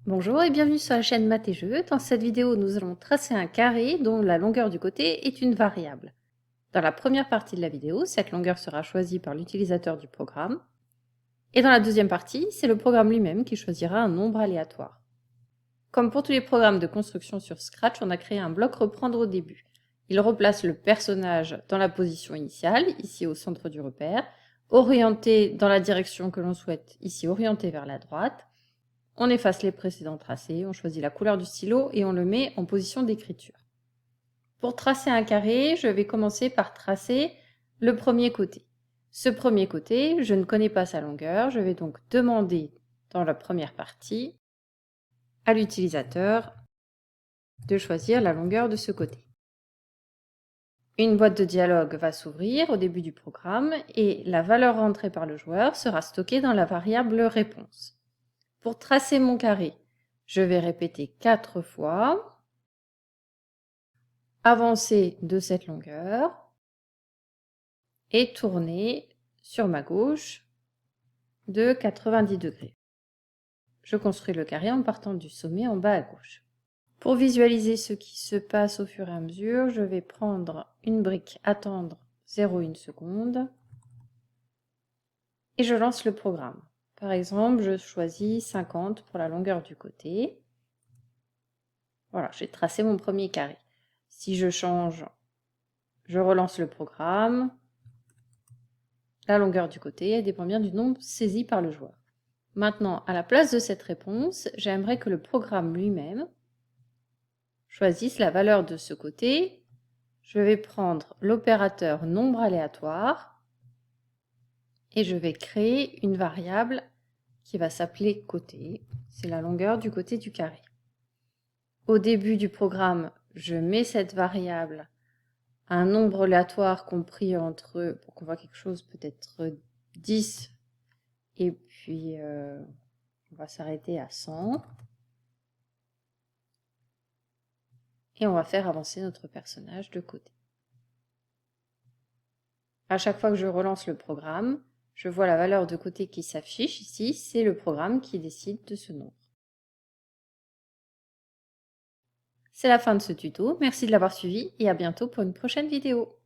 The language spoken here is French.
Bonjour et bienvenue sur la chaîne Maths et Jeux. Dans cette vidéo, nous allons tracer un carré dont la longueur du côté est une variable. Dans la première partie de la vidéo, cette longueur sera choisie par l'utilisateur du programme. Et dans la deuxième partie, c'est le programme lui-même qui choisira un nombre aléatoire. Comme pour tous les programmes de construction sur Scratch, on a créé un bloc reprendre au début. Il replace le personnage dans la position initiale, ici au centre du repère, orienté dans la direction que l'on souhaite, ici orienté vers la droite. On efface les précédents tracés, on choisit la couleur du stylo et on le met en position d'écriture. Pour tracer un carré, je vais commencer par tracer le premier côté. Ce premier côté, je ne connais pas sa longueur, je vais donc demander dans la première partie à l'utilisateur de choisir la longueur de ce côté. Une boîte de dialogue va s'ouvrir au début du programme et la valeur rentrée par le joueur sera stockée dans la variable réponse. Pour tracer mon carré, je vais répéter 4 fois, avancer de cette longueur et tourner sur ma gauche de 90 degrés. Je construis le carré en partant du sommet en bas à gauche. Pour visualiser ce qui se passe au fur et à mesure, je vais prendre une brique attendre 0,1 seconde et je lance le programme. Par exemple, je choisis 50 pour la longueur du côté. Voilà, j'ai tracé mon premier carré. Si je change, je relance le programme. La longueur du côté elle dépend bien du nombre saisi par le joueur. Maintenant, à la place de cette réponse, j'aimerais que le programme lui-même choisisse la valeur de ce côté. Je vais prendre l'opérateur nombre aléatoire et je vais créer une variable qui va s'appeler côté. C'est la longueur du côté du carré. Au début du programme, je mets cette variable à un nombre aléatoire compris entre, pour qu'on voit quelque chose, peut-être 10 et puis on va s'arrêter à 100. Et on va faire avancer notre personnage de côté. À chaque fois que je relance le programme, je vois la valeur de côté qui s'affiche ici, c'est le programme qui décide de ce nombre. C'est la fin de ce tuto, merci de l'avoir suivi et à bientôt pour une prochaine vidéo.